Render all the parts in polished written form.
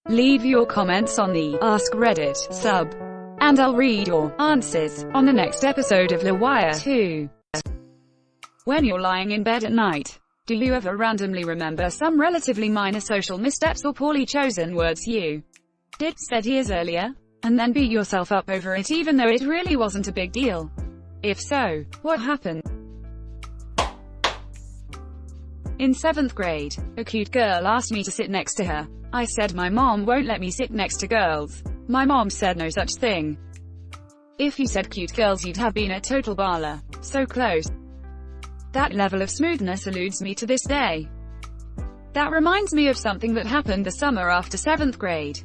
Leave your comments on the Ask Reddit sub, and I'll read your answers on the next episode of LWIAR 2. When you're lying in bed at night, do you ever randomly remember some relatively minor social missteps or poorly chosen words you said years earlier, and then beat yourself up over it even though it really wasn't a big deal? If so, what happened? In 7th grade, a cute girl asked me to sit next to her. I said my mom won't let me sit next to girls. My mom said no such thing. If you said cute girls, you'd have been a total baller. So close. That level of smoothness eludes me to this day. That reminds me of something that happened the summer after 7th grade.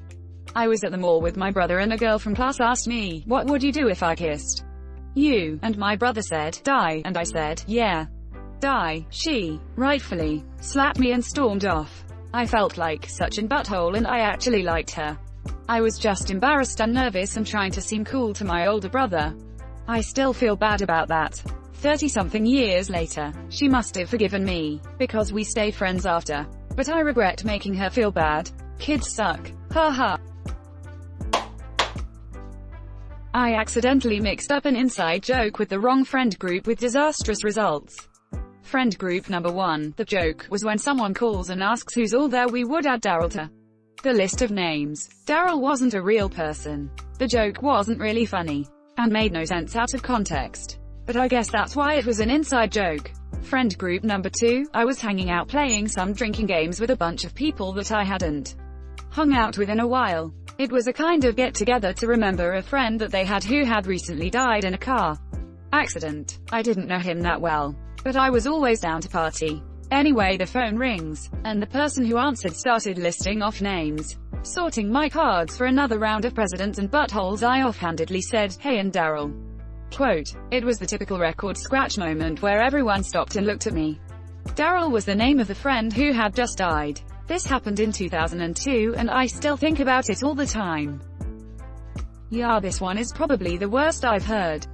I was at the mall with my brother and a girl from class asked me, "What would you do if I kissed you?" And my brother said, "Die," and I said, "Yeah. Die." She, rightfully, slapped me and stormed off. I felt like such an butthole and I actually liked her. I was just embarrassed and nervous and trying to seem cool to my older brother. I still feel bad about that. 30-something years later, she must have forgiven me, because we stayed friends after. But I regret making her feel bad. Kids suck. Haha. I accidentally mixed up an inside joke with the wrong friend group with disastrous results. Friend group number 1. The joke was when someone calls and asks who's all there, we would add Daryl to the list of names. Daryl wasn't a real person. The joke wasn't really funny, and made no sense out of context. But I guess that's why it was an inside joke. Friend group number 2. I was hanging out playing some drinking games with a bunch of people that I hadn't hung out with in a while. It was a kind of get-together to remember a friend that they had who had recently died in a car accident. I didn't know him that well, but I was always down to party. Anyway, the phone rings, and the person who answered started listing off names. Sorting my cards for another round of presidents and buttholes, I offhandedly said, "Hey, and Daryl." Quote, it was the typical record scratch moment where everyone stopped and looked at me. Daryl was the name of the friend who had just died. This happened in 2002, and I still think about it all the time. Yeah, this one is probably the worst I've heard.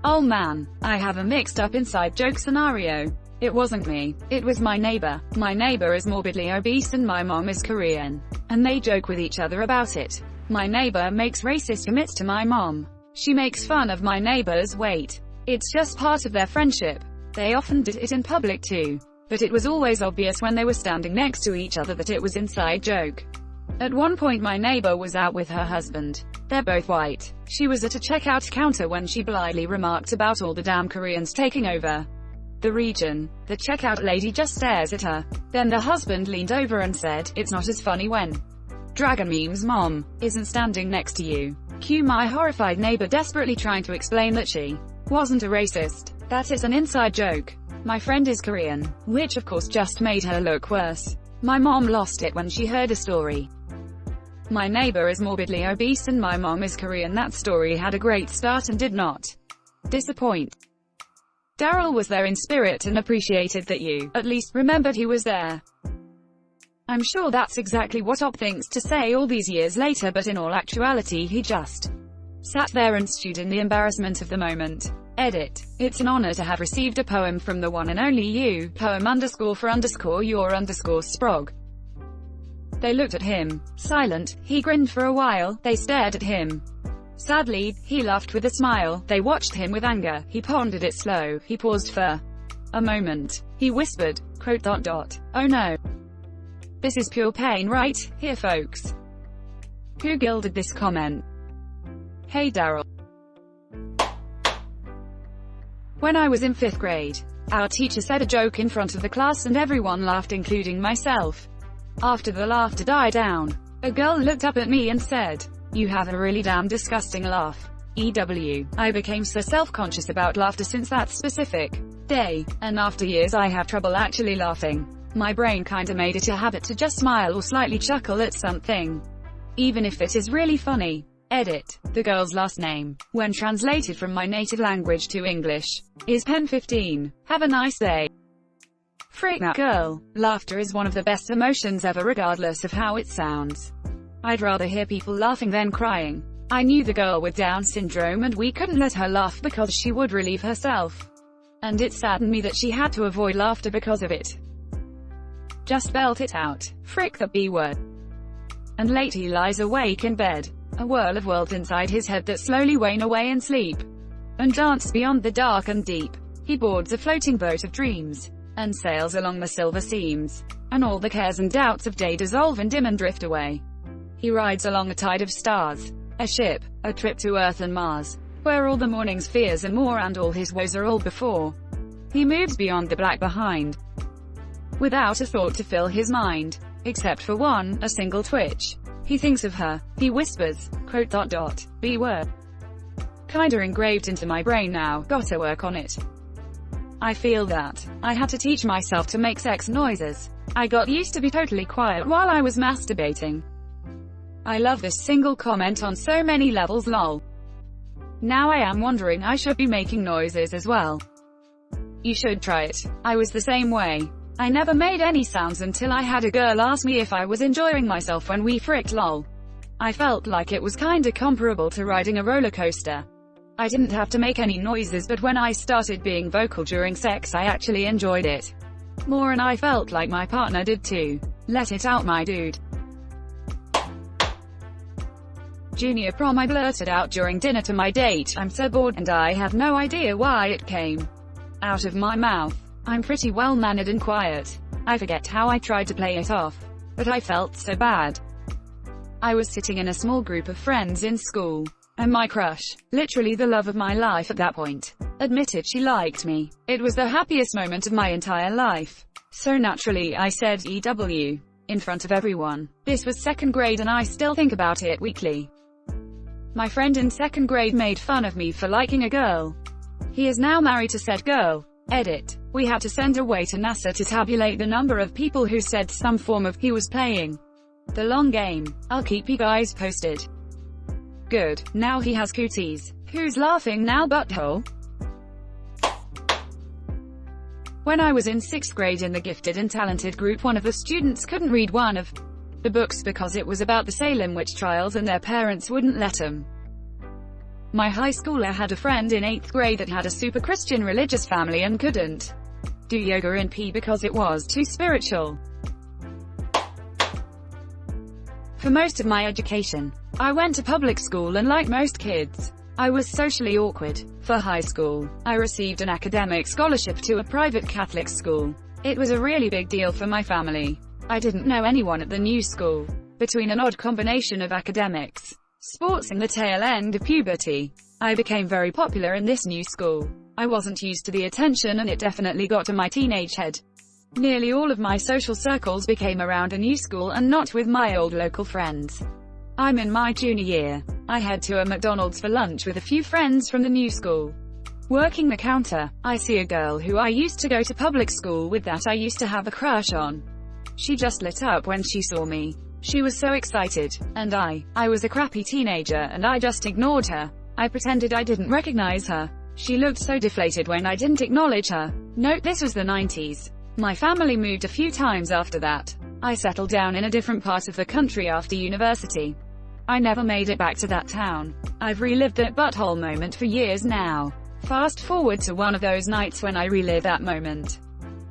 Oh man, I have a mixed up inside joke scenario. It wasn't me, it was my neighbor. My neighbor is morbidly obese and my mom is Korean, and they joke with each other about it. My neighbor makes racist comments to my mom. She makes fun of my neighbor's weight. It's just part of their friendship. They often did it in public too. But it was always obvious when they were standing next to each other that it was inside joke. At one point my neighbor was out with her husband. They're both white. She was at a checkout counter when she blithely remarked about all the damn Koreans taking over the region. The checkout lady just stares at her. Then the husband leaned over and said, "It's not as funny when Dragon Meme's mom isn't standing next to you." Cue my horrified neighbor desperately trying to explain that she wasn't a racist, that it's an inside joke. My friend is Korean, which of course just made her look worse. My mom lost it when she heard a story. My neighbor is morbidly obese and my mom is Korean. That story had a great start and did not disappoint. Daryl was there in spirit and appreciated that you, at least, remembered he was there. I'm sure that's exactly what Op thinks to say all these years later, but in all actuality he just sat there and stewed in the embarrassment of the moment. Edit. It's an honor to have received a poem from the one and only you, poem_for_your_sprog. They looked at him. Silent. He grinned for a while. They stared at him. Sadly, he laughed with a smile. They watched him with anger. He pondered it slow. He paused for a moment. He whispered, quote, ... "Oh no. This is pure pain right here, folks." Who gilded this comment? Hey Daryl. When I was in 5th grade, our teacher said a joke in front of the class and everyone laughed, including myself. After the laughter died down, a girl looked up at me and said, "You have a really damn disgusting laugh." EW. I became so self-conscious about laughter since that specific day, and after years I have trouble actually laughing. My brain kinda made it a habit to just smile or slightly chuckle at something, even if it is really funny. Edit. The girl's last name, when translated from my native language to English, is Pen15. Have a nice day. Frick that girl. Laughter is one of the best emotions ever, regardless of how it sounds. I'd rather hear people laughing than crying. I knew the girl with Down syndrome and we couldn't let her laugh because she would relieve herself. And it saddened me that she had to avoid laughter because of it. Just belt it out. Frick the B word. and late he lies awake in bed. A whirl of worlds inside his head that slowly wane away in sleep, and dance beyond the dark and deep. He boards a floating boat of dreams, and sails along the silver seams, and all the cares and doubts of day dissolve and dim and drift away. He rides along a tide of stars, a ship, a trip to Earth and Mars, where all the morning's fears and more and all his woes are all before. He moves beyond the black behind, without a thought to fill his mind, except for one, a single twitch. He thinks of her, he whispers, quote, "B word. Kinda engraved into my brain now, gotta work on it." I feel that. I had to teach myself to make sex noises. I got used to be totally quiet while I was masturbating. I love this single comment on so many levels, lol. Now I am wondering I should be making noises as well. You should try it. I was the same way. I never made any sounds until I had a girl ask me if I was enjoying myself when we fricked, lol. I felt like it was kinda comparable to riding a roller coaster. I didn't have to make any noises, but when I started being vocal during sex I actually enjoyed it more, and I felt like my partner did too. Let it out, my dude. Junior prom, I blurted out during dinner to my date, "I'm so bored," and I had no idea why it came out of my mouth. I'm pretty well-mannered and quiet. I forget how I tried to play it off, but I felt so bad. I was sitting in a small group of friends in school, and my crush, literally the love of my life at that point, admitted she liked me. It was the happiest moment of my entire life. So naturally I said EW, in front of everyone. This was second grade and I still think about it weekly. My friend in second grade made fun of me for liking a girl. He is now married to said girl. Edit. We had to send away to NASA to tabulate the number of people who said some form of he was playing the long game. I'll keep you guys posted. Good. Now he has cooties. Who's laughing now, butthole? When I was in 6th grade in the gifted and talented group, one of the students couldn't read one of the books because it was about the Salem witch trials and their parents wouldn't let him. My high schooler had a friend in 8th grade that had a super Christian religious family and couldn't do yoga in PE because it was too spiritual. For most of my education, I went to public school, and like most kids, I was socially awkward. For high school, I received an academic scholarship to a private Catholic school. It was a really big deal for my family. I didn't know anyone at the new school. Between an odd combination of academics, sports and the tail end of puberty, I became very popular in this new school. I wasn't used to the attention, and it definitely got to my teenage head. Nearly all of my social circles became around a new school and not with my old local friends. I'm in my junior year. I head to a McDonald's for lunch with a few friends from the new school. Working the counter, I see a girl who I used to go to public school with that I used to have a crush on. She just lit up when she saw me. She was so excited, and I was a crappy teenager and I just ignored her. I pretended I didn't recognize her. She looked so deflated when I didn't acknowledge her. Note this was the 90s. My family moved a few times after that. I settled down in a different part of the country after university. I never made it back to that town. I've relived that butthole moment for years now. Fast forward to one of those nights when I relive that moment,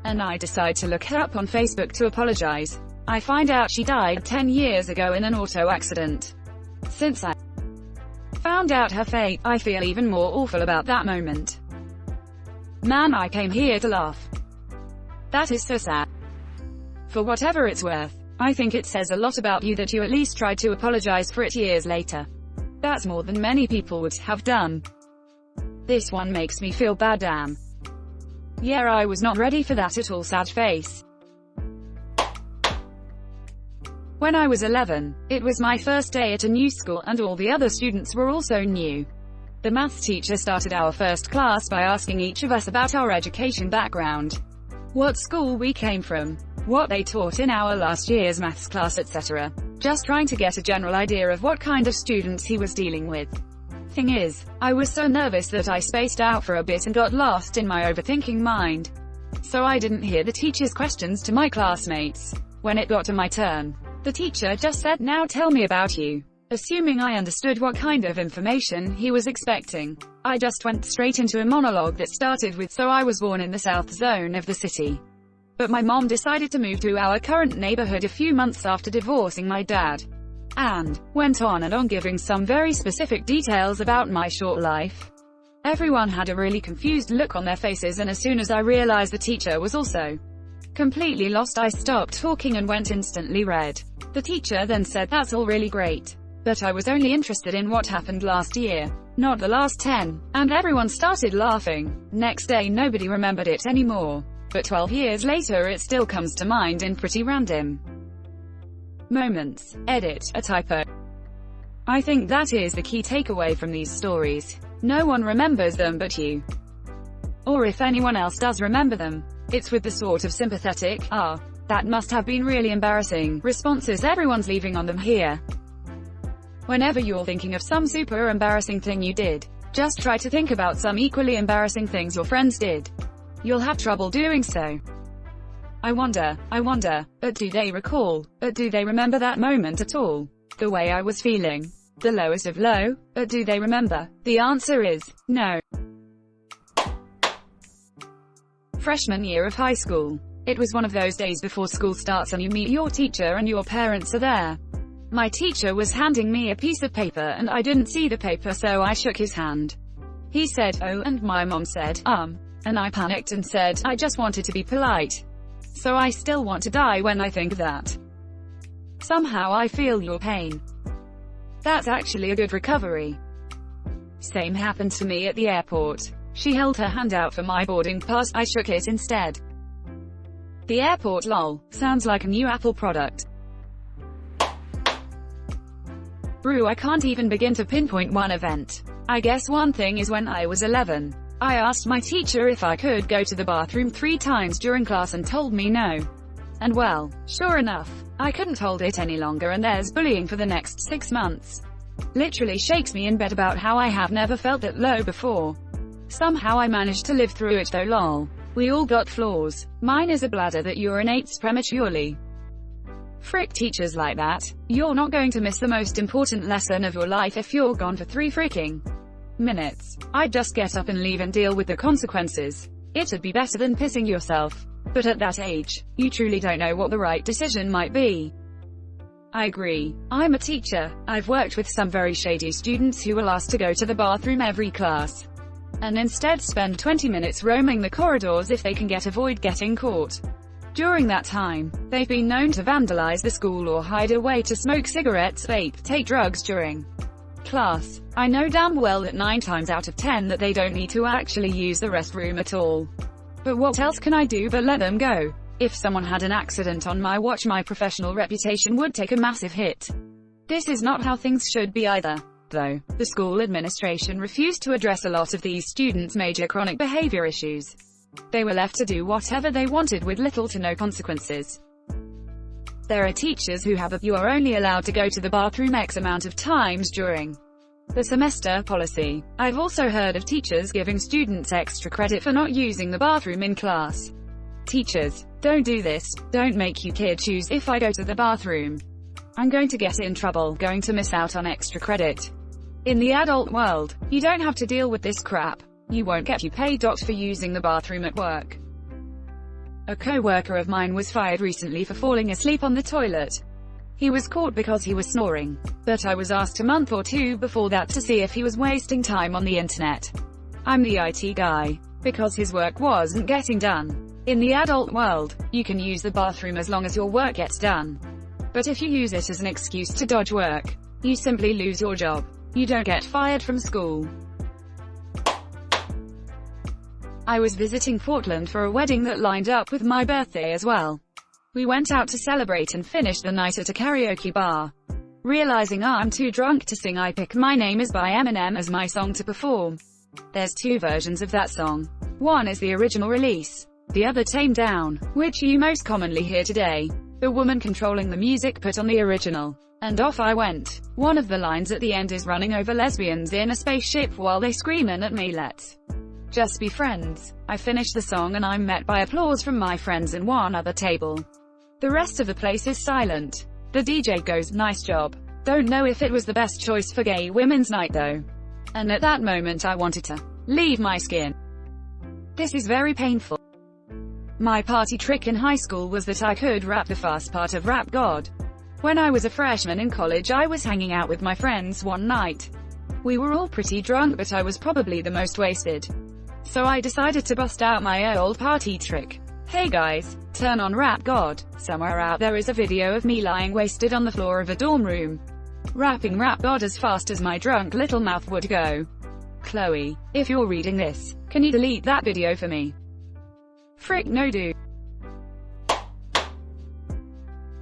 and I decide to look her up on Facebook to apologize. I find out she died 10 years ago in an auto accident. Since I found out her fate, I feel even more awful about that moment. Man, I came here to laugh. That is so sad. For whatever it's worth, I think it says a lot about you that you at least tried to apologize for it years later. That's more than many people would have done. This one makes me feel bad, damn. Yeah, I was not ready for that at all, sad face. When I was 11, it was my first day at a new school, and all the other students were also new. The maths teacher started our first class by asking each of us about our education background, what school we came from, what they taught in our last year's maths class, etc. Just trying to get a general idea of what kind of students he was dealing with. Thing is, I was so nervous that I spaced out for a bit and got lost in my overthinking mind. So I didn't hear the teacher's questions to my classmates. When it got to my turn, the teacher just said, "Now tell me about you." Assuming I understood what kind of information he was expecting, I just went straight into a monologue that started with, "So I was born in the south zone of the city. But my mom decided to move to our current neighborhood a few months after divorcing my dad. and went on and on giving some very specific details about my short life. Everyone had a really confused look on their faces, and as soon as I realized the teacher was also completely lost, I stopped talking and went instantly red. The teacher then said, "That's all really great, but I was only interested in what happened last year, not the last 10, and everyone started laughing. Next day nobody remembered it anymore, but 12 years later it still comes to mind in pretty random moments. Edit, a typo. I think that is the key takeaway from these stories. No one remembers them but you. Or if anyone else does remember them, it's with the sort of sympathetic, "Ah, that must have been really embarrassing" responses everyone's leaving on them here. Whenever you're thinking of some super embarrassing thing you did, just try to think about some equally embarrassing things your friends did. You'll have trouble doing so. I wonder, do they recall, do they remember that moment at all? The way I was feeling? The lowest of low? Do they remember? The answer is, no. Freshman year of high school. It was one of those days before school starts and you meet your teacher and your parents are there. My teacher was handing me a piece of paper and I didn't see the paper, so I shook his hand. He said, "Oh," and my mom said, and I panicked and said, "I just wanted to be polite. So I still want to die when I think that. Somehow I feel your pain." That's actually a good recovery. Same happened to me at the airport. She held her hand out for my boarding pass, I shook it instead. The airport, lol. Sounds like a new Apple product. Brew, I can't even begin to pinpoint one event. I guess one thing is when I was 11. I asked my teacher if I could go to the bathroom 3 times during class and told me no. And well, sure enough, I couldn't hold it any longer and there's bullying for the next 6 months. Literally shakes me in bed about how I have never felt that low before. Somehow I managed to live through it though, lol. We all got flaws. Mine is a bladder that urinates prematurely. Frick teachers like that. You're not going to miss the most important lesson of your life if you're gone for 3 freaking minutes. I'd just get up and leave and deal with the consequences. It'd be better than pissing yourself. But at that age, you truly don't know what the right decision might be. I agree. I'm a teacher. I've worked with some very shady students who will ask to go to the bathroom every class, and instead spend 20 minutes roaming the corridors if they can avoid getting caught. During that time, they've been known to vandalize the school or hide away to smoke cigarettes, vape, take drugs during class. I know damn well that 9 times out of 10 that they don't need to actually use the restroom at all. But what else can I do but let them go? If someone had an accident on my watch, my professional reputation would take a massive hit. This is not how things should be either, though. The school administration refused to address a lot of these students' major chronic behavior issues. They were left to do whatever they wanted with little to no consequences. There are teachers who have a "you are only allowed to go to the bathroom X amount of times during the semester" policy. I've also heard of teachers giving students extra credit for not using the bathroom in class. Teachers, don't do this. Don't make your kid choose, "If I go to the bathroom, I'm going to get in trouble, going to miss out on extra credit." In the adult world, you don't have to deal with this crap. You won't get your pay docked for using the bathroom at work. A co-worker of mine was fired recently for falling asleep on the toilet. He was caught because he was snoring, but I was asked a month or 2 before that to see if he was wasting time on the internet. I'm the IT guy, because his work wasn't getting done. In the adult world, you can use the bathroom as long as your work gets done. But if you use it as an excuse to dodge work, you simply lose your job. You don't get fired from school. I was visiting Portland for a wedding that lined up with my birthday as well. We went out to celebrate and finished the night at a karaoke bar. Realizing I'm too drunk to sing, I picked "My Name Is" by Eminem as my song to perform. There's 2 versions of that song. One is the original release, the other tamed down, which you most commonly hear today. The woman controlling the music put on the original, and off I went. One of the lines at the end is "running over lesbians in a spaceship while they screaming at me, let's just be friends." I finish the song and I'm met by applause from my friends and one other table. The rest of the place is silent. The DJ goes, "Nice job." Don't know if it was the best choice for gay women's night though. And at that moment I wanted to leave my skin. This is very painful. My party trick in high school was that I could rap the fast part of Rap God. When I was a freshman in college, I was hanging out with my friends one night. We were all pretty drunk, but I was probably the most wasted. So I decided to bust out my old party trick. Hey guys, turn on Rap God. Somewhere out there is a video of me lying wasted on the floor of a dorm room, rapping Rap God as fast as my drunk little mouth would go. Chloe, if you're reading this, can you delete that video for me? Frick no dude.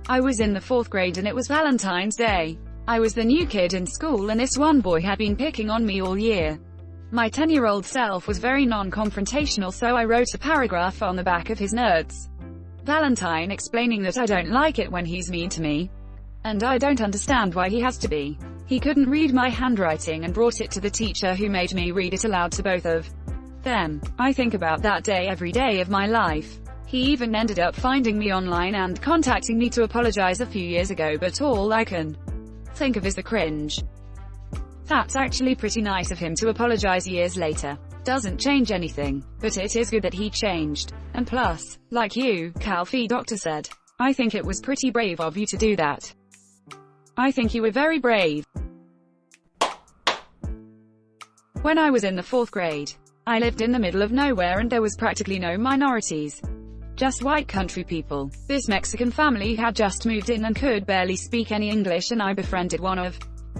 I was in the 4th grade and it was Valentine's Day. I was the new kid in school and this one boy had been picking on me all year. My 10-year-old self was very non-confrontational, so I wrote a paragraph on the back of his Nerds Valentine explaining that I don't like it when he's mean to me. And I don't understand why he has to be. He couldn't read my handwriting and brought it to the teacher, who made me read it aloud to both of them. I think about that day every day of my life. He even ended up finding me online and contacting me to apologize a few years ago, but all I can think of is the cringe. That's actually pretty nice of him to apologize years later. Doesn't change anything, but it is good that he changed. And plus, like you, Calfee Doctor said, I think it was pretty brave of you to do that. I think you were very brave. When I was in the 4th grade, I lived in the middle of nowhere and there was practically no minorities. Just white country people. This Mexican family had just moved in and could barely speak any English, and I befriended one of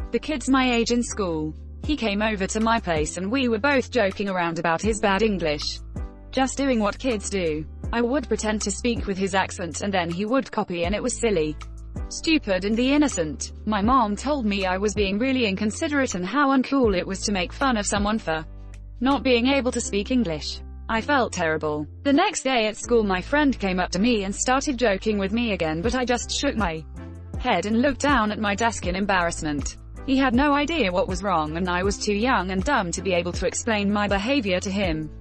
the kids my age in school. He came over to my place and we were both joking around about his bad English. Just doing what kids do. I would pretend to speak with his accent and then he would copy, and it was silly, stupid and the innocent. My mom told me I was being really inconsiderate and how uncool it was to make fun of someone for not being able to speak English. I felt terrible. The next day at school, my friend came up to me and started joking with me again, but I just shook my head and looked down at my desk in embarrassment. He had no idea what was wrong, and I was too young and dumb to be able to explain my behavior to him.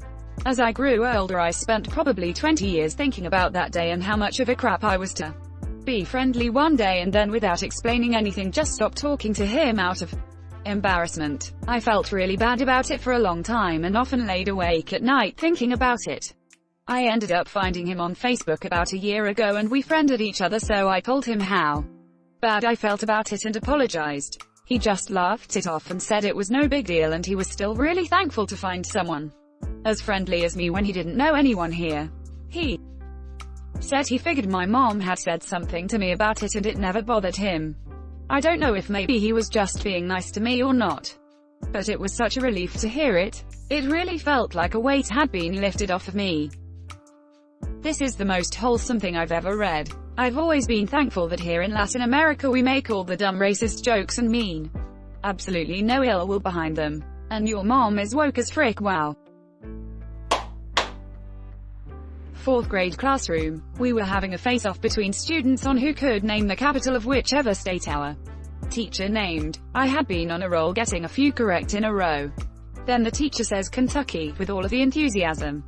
As I grew older, I spent probably 20 years thinking about that day and how much of a crap I was to be friendly one day and then, without explaining anything, just stop talking to him out of embarrassment. I felt really bad about it for a long time and often laid awake at night thinking about it. I ended up finding him on Facebook about a year ago and we friended each other, so I told him how bad I felt about it and apologized. He just laughed it off and said it was no big deal, and he was still really thankful to find someone as friendly as me when he didn't know anyone here. He said he figured my mom had said something to me about it and it never bothered him. I don't know if maybe he was just being nice to me or not, but it was such a relief to hear it. It really felt like a weight had been lifted off of me. This is the most wholesome thing I've ever read. I've always been thankful that here in Latin America we make all the dumb racist jokes and mean absolutely no ill will behind them. And your mom is woke as frick, wow. 4th grade classroom. We were having a face-off between students on who could name the capital of whichever state our teacher named. I had been on a roll, getting a few correct in a row. Then the teacher says Kentucky, with all of the enthusiasm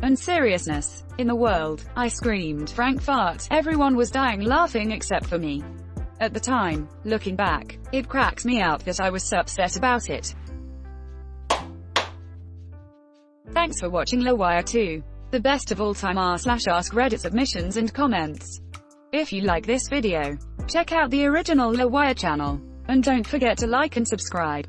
and seriousness in the world. I screamed, Frank fart. Everyone was dying laughing except for me. At the time, looking back, it cracks me up that I was so upset about it. Thanks for watching LWIAR 2. The best of all time r/AskReddit submissions and comments. If you like this video, check out the original LWIAR channel. And don't forget to like and subscribe.